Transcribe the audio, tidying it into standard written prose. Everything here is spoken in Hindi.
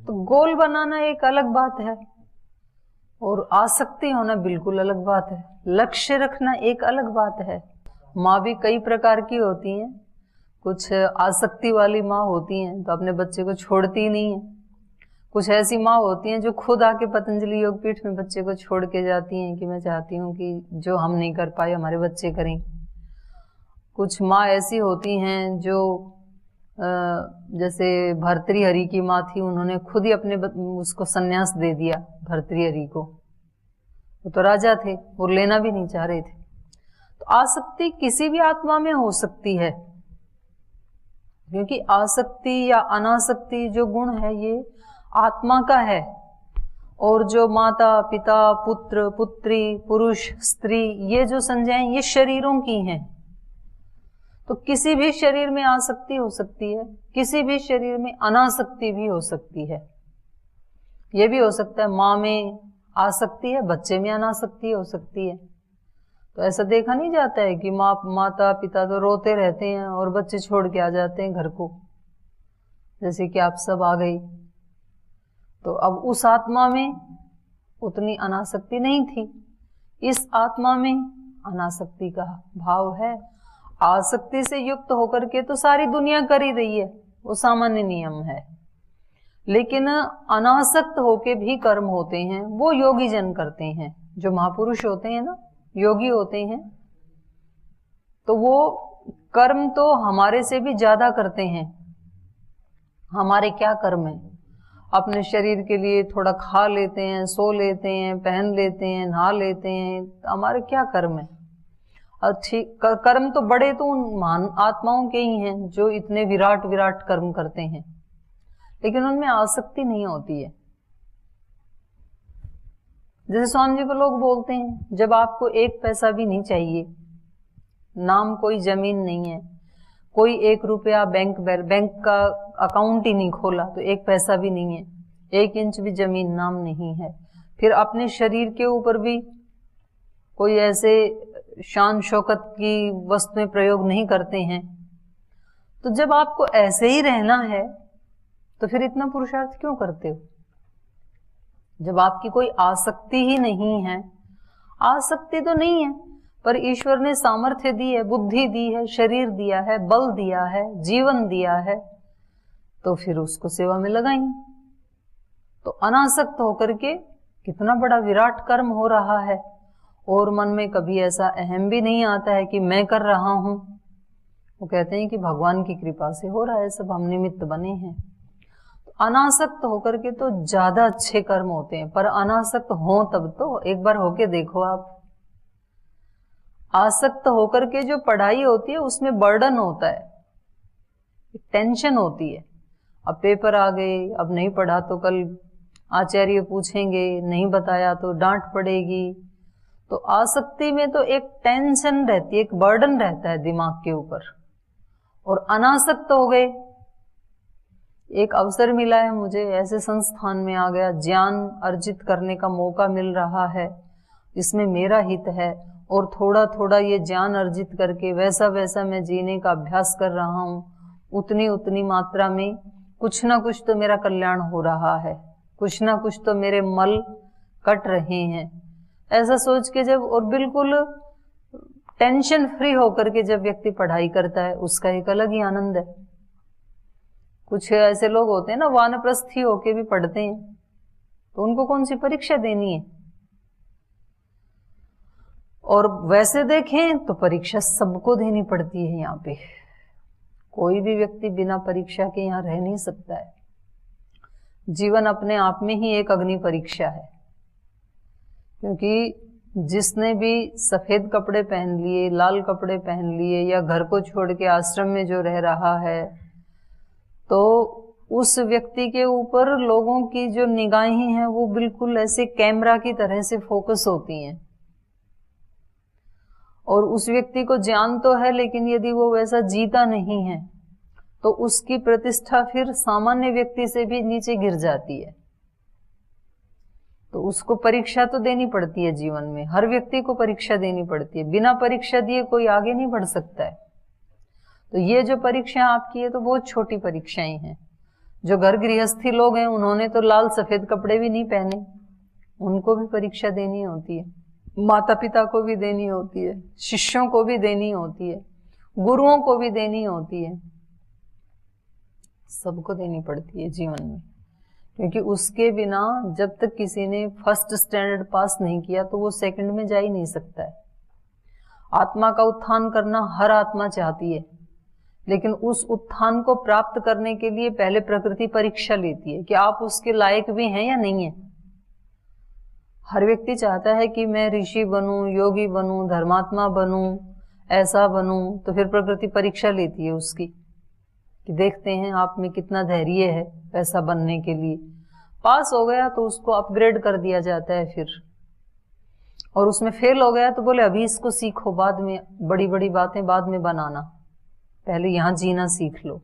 तो गोल बनाना एक अलग बात है और आसक्ति होना बिल्कुल अलग बात है। लक्ष्य रखना एक अलग बात है। माँ भी कई प्रकार की होती हैं। कुछ आसक्ति वाली माँ होती हैं तो अपने बच्चे को छोड़ती नहीं है। कुछ ऐसी माँ होती हैं जो खुद आके पतंजलि योगपीठ में बच्चे को छोड़ के जाती हैं कि मैं चाहती हूँ कि जो हम नहीं कर पाए हमारे बच्चे करें। कुछ माँ ऐसी होती हैं जो जैसे भर्तृहरि की माँ थी, उन्होंने खुद ही अपने उसको संन्यास दे दिया भर्तृहरि को। वो तो राजा थे, वो लेना भी नहीं चाह रहे थे। तो आसक्ति किसी भी आत्मा में हो सकती है, क्योंकि आसक्ति या अनासक्ति जो गुण है ये आत्मा का है। और जो माता पिता पुत्र पुत्री पुरुष स्त्री ये जो संज्ञाएं ये शरीरों की हैं। तो किसी भी शरीर में आसक्ति हो सकती है, किसी भी शरीर में अनासक्ति भी हो सकती है। ये भी हो सकता है माँ में आसक्ति है, बच्चे में अनासक्ति हो सकती है। तो ऐसा देखा नहीं जाता है कि माता पिता तो रोते रहते हैं और बच्चे छोड़ के आ जाते हैं घर को, जैसे कि आप सब आ गई। तो अब उस आत्मा में उतनी अनासक्ति नहीं थी, इस आत्मा में अनासक्ति का भाव है। आसक्ति से युक्त होकर के तो सारी दुनिया कर ही रही है, वो सामान्य नियम है। लेकिन अनासक्त होके भी कर्म होते हैं, वो योगी जन करते हैं। जो महापुरुष होते हैं ना, योगी होते हैं, तो वो कर्म तो हमारे से भी ज्यादा करते हैं। हमारे क्या कर्म है? अपने शरीर के लिए थोड़ा खा लेते हैं, सो लेते हैं, पहन लेते हैं, नहा लेते हैं। हमारे क्या कर्म है? अच्छी कर्म तो बड़े तो उन महान आत्माओं के ही हैं जो इतने विराट विराट कर्म करते हैं, लेकिन उनमें आसक्ति नहीं होती है। जैसे स्वामी जी को लोग बोलते हैं, जब आपको एक पैसा भी नहीं चाहिए, नाम कोई जमीन नहीं है, कोई 1 रुपया बैंक का अकाउंट ही नहीं खोला, तो 1 पैसा भी नहीं है, 1 इंच भी जमीन नाम नहीं है, फिर अपने शरीर के ऊपर भी कोई ऐसे शान शौकत की वस्तुएं प्रयोग नहीं करते हैं, तो जब आपको ऐसे ही रहना है तो फिर इतना पुरुषार्थ क्यों करते हो? जब आपकी कोई आसक्ति ही नहीं है। आसक्ति तो नहीं है, पर ईश्वर ने सामर्थ्य दी है, बुद्धि दी है, शरीर दिया है, बल दिया है, जीवन दिया है, तो फिर उसको सेवा में लगाएं। तो अनासक्त होकर के कितना बड़ा विराट कर्म हो रहा है, और मन में कभी ऐसा अहम भी नहीं आता है कि मैं कर रहा हूं। वो कहते हैं कि भगवान की कृपा से हो रहा है, सब हम निमित्त बने हैं। तो अनासक्त होकर के तो ज्यादा अच्छे कर्म होते हैं, पर अनासक्त हो तब तो एक बार होके देखो आप। आसक्त होकर के जो पढ़ाई होती है उसमें बर्डन होता है, टेंशन होती है। अब पेपर आ गए, अब नहीं पढ़ा तो कल आचार्य पूछेंगे, नहीं बताया तो डांट पड़ेगी। तो आसक्ति में तो एक टेंशन रहती है, एक बर्डन रहता है दिमाग के ऊपर। और अनासक्त हो गए, एक अवसर मिला है मुझे, ऐसे संस्थान में आ गया, ज्ञान अर्जित करने का मौका मिल रहा है, इसमें मेरा हित है, और थोड़ा थोड़ा ये ज्ञान अर्जित करके वैसा वैसा मैं जीने का अभ्यास कर रहा हूँ, उतनी उतनी मात्रा में कुछ ना कुछ तो मेरा कल्याण हो रहा है, कुछ ना कुछ तो मेरे मल कट रहे हैं। ऐसा सोच के जब, और बिल्कुल टेंशन फ्री होकर के जब व्यक्ति पढ़ाई करता है, उसका एक अलग ही आनंद है। कुछ ऐसे लोग होते हैं ना, वानप्रस्थी होके भी पढ़ते हैं, तो उनको कौन सी परीक्षा देनी है? और वैसे देखें तो परीक्षा सबको देनी पड़ती है। यहाँ पे कोई भी व्यक्ति बिना परीक्षा के यहाँ रह नहीं सकता है। जीवन अपने आप में ही एक अग्नि परीक्षा है, क्योंकि जिसने भी सफेद कपड़े पहन लिए, लाल कपड़े पहन लिए, या घर को छोड़ के आश्रम में जो रह रहा है, तो उस व्यक्ति के ऊपर लोगों की जो निगाहें हैं वो बिल्कुल ऐसे कैमरा की तरह से फोकस होती हैं। और उस व्यक्ति को ज्ञान तो है, लेकिन यदि वो वैसा जीता नहीं है तो उसकी प्रतिष्ठा फिर सामान्य व्यक्ति से भी नीचे गिर जाती है। तो उसको परीक्षा तो देनी पड़ती है जीवन में, हर व्यक्ति को परीक्षा देनी पड़ती है। बिना परीक्षा दिए कोई आगे नहीं बढ़ सकता है। तो ये जो परीक्षा आपकी है तो बहुत छोटी परीक्षाएं हैं। जो घर गृहस्थी लोग हैं उन्होंने तो लाल सफेद कपड़े भी नहीं पहने, उनको भी परीक्षा देनी होती है, माता पिता को भी देनी होती है, शिष्यों को भी देनी होती है, गुरुओं को भी देनी होती है, सबको देनी पड़ती है जीवन में। क्योंकि उसके बिना जब तक किसी ने फर्स्ट स्टैंडर्ड पास नहीं किया तो वो सेकंड में जा ही नहीं सकता है। आत्मा का उत्थान करना हर आत्मा चाहती है, लेकिन उस उत्थान को प्राप्त करने के लिए पहले प्रकृति परीक्षा लेती है कि आप उसके लायक भी हैं या नहीं है। हर व्यक्ति चाहता है कि मैं ऋषि बनूं, योगी बनूं, धर्मात्मा बनूं, ऐसा बनूं, तो फिर प्रकृति परीक्षा लेती है उसकी कि देखते हैं आप में कितना धैर्य है ऐसा बनने के लिए। पास हो गया तो उसको अपग्रेड कर दिया जाता है फिर, और उसमें फेल हो गया तो बोले अभी इसको सीखो, बाद में बड़ी बड़ी बातें बाद में बनाना, पहले यहां जीना सीख लो।